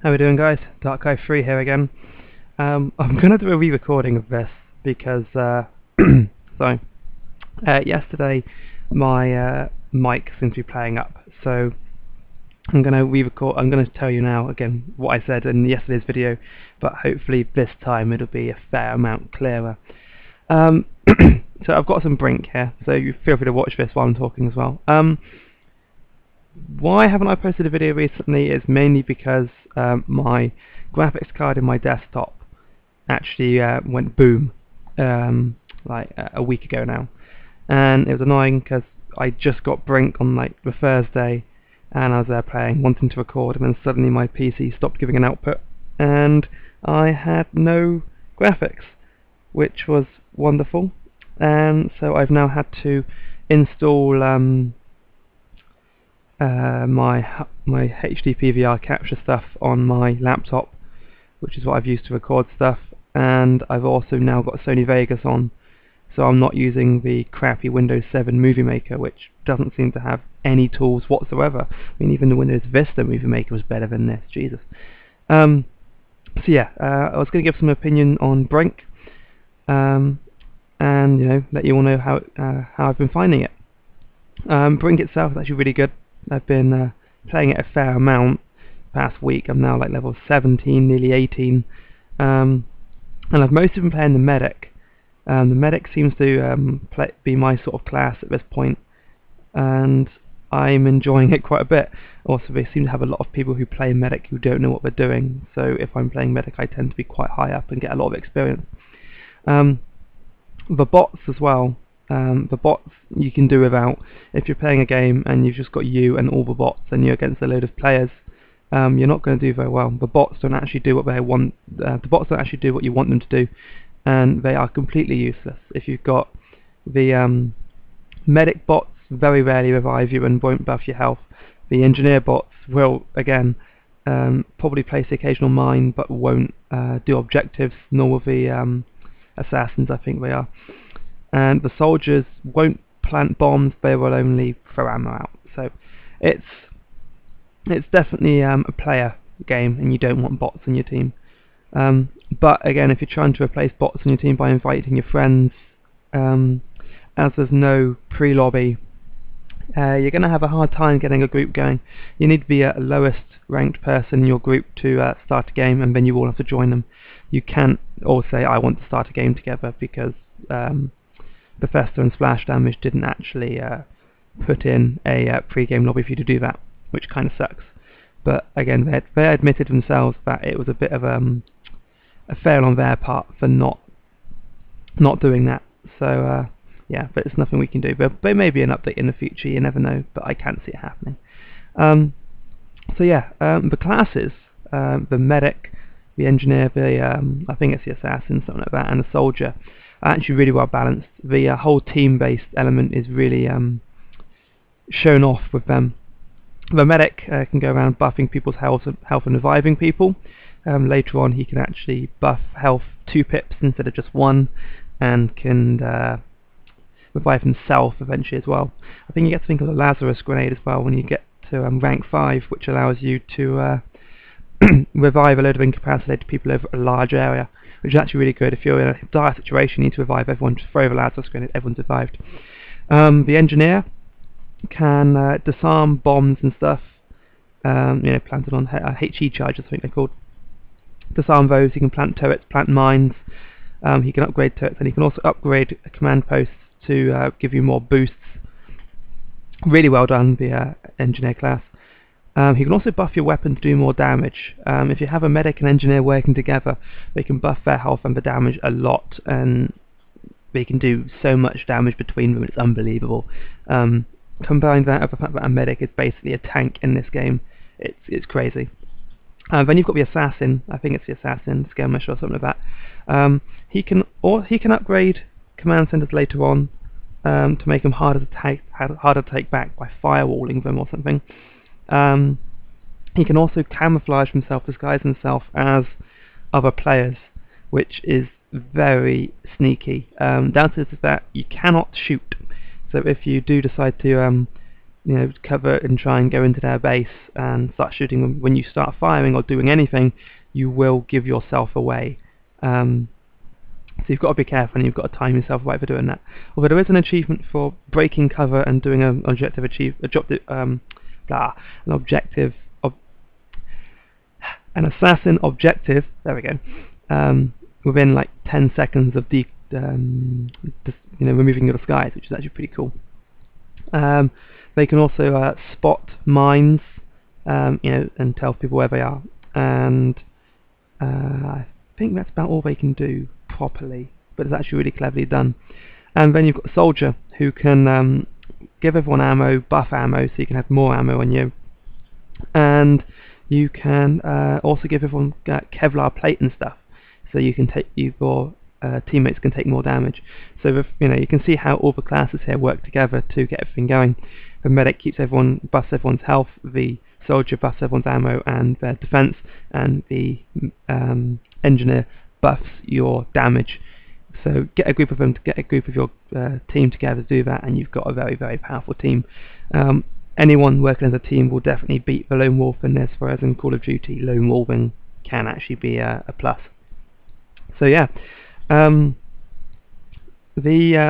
How we doing, guys? Dark Guy 3 here again. I'm going to do a re-recording of this because sorry, yesterday my mic seems to be playing up, so I'm going to re-record. I'm going to tell you now again what I said in yesterday's video, but hopefully this time it'll be a fair amount clearer. So I've got some Brink here, so you feel free to watch this while I'm talking as well. Why haven't I posted a video recently is mainly because my graphics card in my desktop actually went boom like a week ago now, and it was annoying because I just got Brink on like the Thursday and I was there playing, wanting to record, and then suddenly my PC stopped giving an output and I had no graphics, which was wonderful. And so I've now had to install my HD PVR capture stuff on my laptop, which is what I've used to record stuff, and I've also now got Sony Vegas on, so I'm not using the crappy Windows 7 Movie Maker, which doesn't seem to have any tools whatsoever. I mean, even the Windows Vista Movie Maker was better than this, Jesus. So yeah, I was going to give some opinion on Brink, and let you all know how I've been finding it. Brink itself is actually really good. I've been playing it a fair amount past week. I'm now like level 17, nearly 18, and I've mostly been playing the medic. The medic seems to be my sort of class at this point, and I'm enjoying it quite a bit. Also, they seem to have a lot of people who play medic who don't know what they're doing, so if I'm playing medic I tend to be quite high up and get a lot of experience. The bots as well. The bots you can do without. If you're playing a game and you've just got you and all the bots and you're against a load of players, you're not going to do very well. The bots don't actually do what they want. The bots don't actually do what you want them to do, and they are completely useless. If you've got the medic bots, very rarely revive you and won't buff your health. The engineer bots will again probably place the occasional mine, but won't do objectives. Nor will the assassins, I think they are. And the soldiers won't plant bombs, they will only throw ammo out. So it's definitely a player game, and you don't want bots on your team. But again, if you're trying to replace bots on your team by inviting your friends, as there's no pre-lobby, you're going to have a hard time getting a group going. You need to be a lowest ranked person in your group to start a game, and then you all have to join them. You can't all say, I want to start a game together, because Bethesda and Splash Damage didn't actually put in a pre-game lobby for you to do that, which kind of sucks. But again, they admitted themselves that it was a bit of a fail on their part for not doing that. So yeah, but it's nothing we can do. But there may be an update in the future, you never know, but I can't see it happening. So yeah, the classes, the medic, the engineer, I think it's the assassin, something like that, and the soldier, are actually really well balanced. The whole team-based element is really shown off with them. The medic can go around buffing people's health and reviving people. Later on he can actually buff health 2 pips instead of just 1, and can revive himself eventually as well. I think you get to think of the Lazarus grenade as well when you get to rank 5, which allows you to revive a load of incapacitated people over a large area, which is actually really good. If you're in a dire situation, you need to revive everyone, just throw over Lazarus grenade, everyone's revived. The engineer can disarm bombs and stuff, planted on HE charges, I think they're called. Disarm those. He can plant turrets, plant mines. He can upgrade turrets, and he can also upgrade command posts to give you more boosts. Really well done, the engineer class. He can also buff your weapon to do more damage. If you have a medic and engineer working together, they can buff their health and the damage a lot, and they can do so much damage between them, it's unbelievable. Combine that with the fact that a medic is basically a tank in this game, it's crazy. Then you've got the assassin. I think it's the assassin, skirmisher or something like that. He can upgrade command centers later on to make them harder to take back by firewalling them or something. He can also camouflage himself, disguise himself as other players, which is very sneaky. Down to that you cannot shoot. So if you do decide to cover and try and go into their base and start shooting them. When you start firing or doing anything, you will give yourself away. So you've got to be careful, and you've got to time yourself right for doing that. Although there is an achievement for breaking cover and doing an objective an assassin objective. There we go. Within like 10 seconds of removing your disguise, which is actually pretty cool. They can also spot mines, and tell people where they are. And I think that's about all they can do properly, but it's actually really cleverly done. And then you've got a soldier who can give everyone ammo, buff ammo, so you can have more ammo on you. And you can also give everyone Kevlar plate and stuff, so you can your teammates can take more damage. So you can see how all the classes here work together to get everything going. The medic buffs everyone's health, the soldier buffs everyone's ammo and their defense, and the engineer buffs your damage. So get a group of your team together to do that, and you've got a very, very powerful team. Anyone working as a team will definitely beat the lone wolf in this, whereas in Call of Duty, lone wolfing can actually be a plus. So yeah, the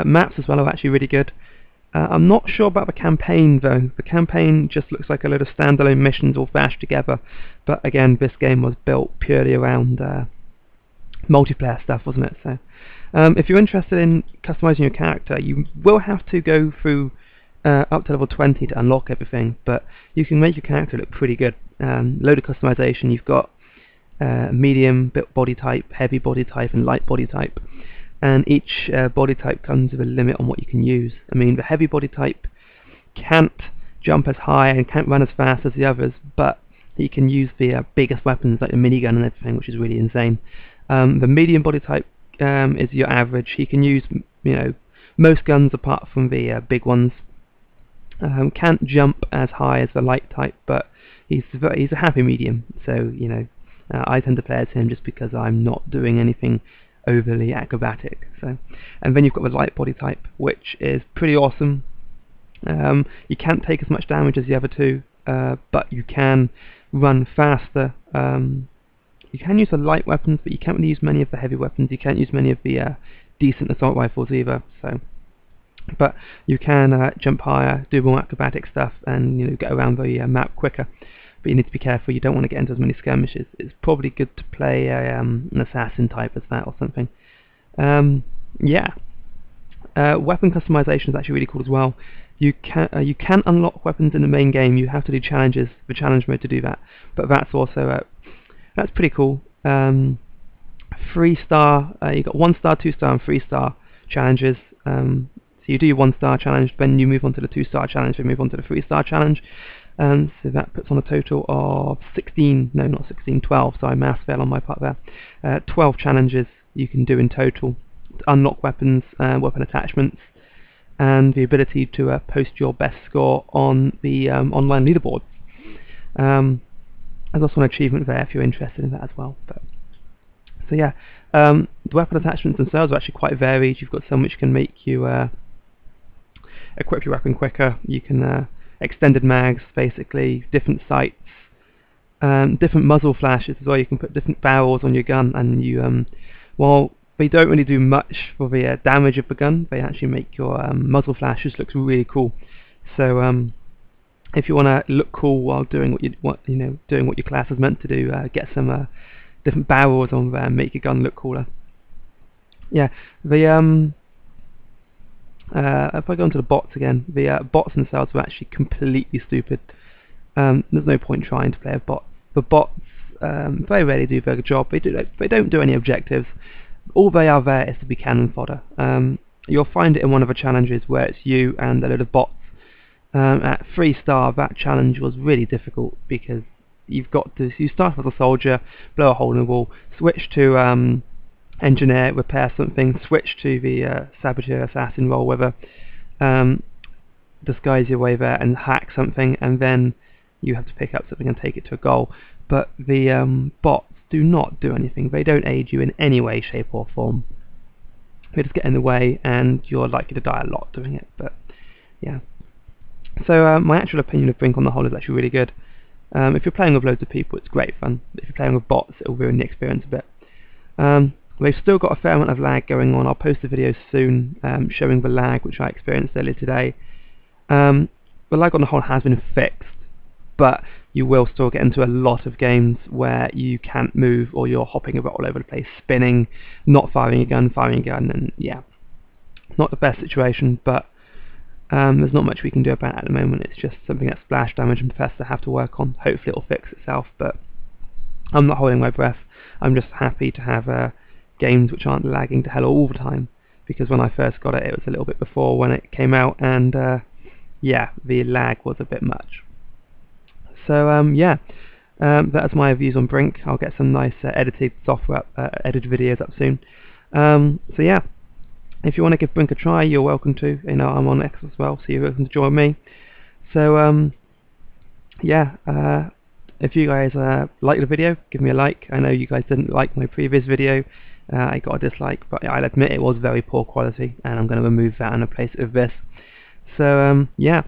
maps as well are actually really good. I'm not sure about the campaign though. The campaign just looks like a load of standalone missions all bashed together, but again, this game was built purely around multiplayer stuff, wasn't it? So if you're interested in customizing your character, you will have to go through up to level 20 to unlock everything, but you can make your character look pretty good. Load of customization. You've got medium body type, heavy body type, and light body type, and each body type comes with a limit on what you can use. I mean, the heavy body type can't jump as high and can't run as fast as the others, but he can use the biggest weapons like the minigun and everything, which is really insane. The medium body type is your average. He can use most guns apart from the big ones. Can't jump as high as the light type, but he's a happy medium. So I tend to play as him just because I'm not doing anything overly acrobatic. So, and then you've got the light body type, which is pretty awesome. You can't take as much damage as the other two, but you can run faster. You can use the light weapons, but you can't really use many of the heavy weapons. You can't use many of the decent assault rifles either. So, but you can jump higher, do more acrobatic stuff, and get around the map quicker. But you need to be careful. You don't want to get into as many skirmishes. It's probably good to play an assassin type as that or something. Yeah. Weapon customization is actually really cool as well. You can unlock weapons in the main game. You have to do challenges, the challenge mode, to do that. But that's also that's pretty cool. 3-star. You got 1-star, 2-star, and 3-star challenges. So you do your 1-star challenge, then you move on to the 2-star challenge, then move on to the 3-star challenge. So that puts on a total of 12, sorry, maths fail on my part there. 12 challenges you can do in total to unlock weapons, weapon attachments, and the ability to post your best score on the online leaderboards. There's also an achievement there if you're interested in that as well. So yeah, the weapon attachments themselves are actually quite varied. You've got some which can make you equip your weapon quicker. You can extended mags, basically, different sights, different muzzle flashes as well. You can put different barrels on your gun, and while they don't really do much for the damage of the gun, they actually make your muzzle flashes look really cool. So if you want to look cool while doing what your class is meant to do, get some different barrels on there and make your gun look cooler. Yeah, if I go into the bots again, the bots themselves are actually completely stupid. There's no point trying to play a bot. The bots very rarely do a very good job. They don't do any objectives. All they are there is to be cannon fodder. You'll find it in one of the challenges where it's you and a load of bots. At 3-star, that challenge was really difficult because you start as a soldier, blow a hole in the wall, switch to engineer, repair something, switch to the saboteur assassin role, whether disguise your way there and hack something, and then you have to pick up something and take it to a goal. But the bots do not do anything. They don't aid you in any way, shape or form. They just get in the way, and you're likely to die a lot doing it. But yeah. So my actual opinion of Brink on the whole is actually really good. If you're playing with loads of people, it's great fun. If you're playing with bots, it'll ruin the experience a bit. They've still got a fair amount of lag going on. I'll post a video soon showing the lag which I experienced earlier today. The lag on the whole has been fixed, but you will still get into a lot of games where you can't move, or you're hopping about all over the place, spinning, not firing a gun, and yeah, not the best situation, but there's not much we can do about it at the moment. It's just something that Splash Damage and Professor have to work on. Hopefully it'll fix itself, but I'm not holding my breath. I'm just happy to have games which aren't lagging to hell all the time, because when I first got it, it was a little bit before when it came out, and yeah, the lag was a bit much. So yeah, that's my views on Brink. I'll get some nice edited software, edited videos up soon. So yeah, if you want to give Brink a try, you're welcome to. You know, I'm on X as well, so you're welcome to join me. So yeah, if you guys like the video, give me a like. I know you guys didn't like my previous video. I got a dislike, but I'll admit it was very poor quality, and I'm going to remove that and replace it with this. So yeah.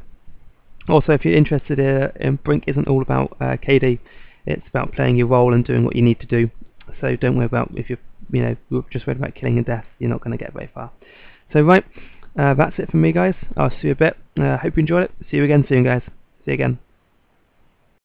Also, if you're interested in Brink, isn't all about KD. It's about playing your role and doing what you need to do. So don't worry about if you're just worried about killing and death. You're not going to get very far. So right, that's it from me, guys. I'll see you a bit. Hope you enjoyed it. See you again soon, guys. See you again.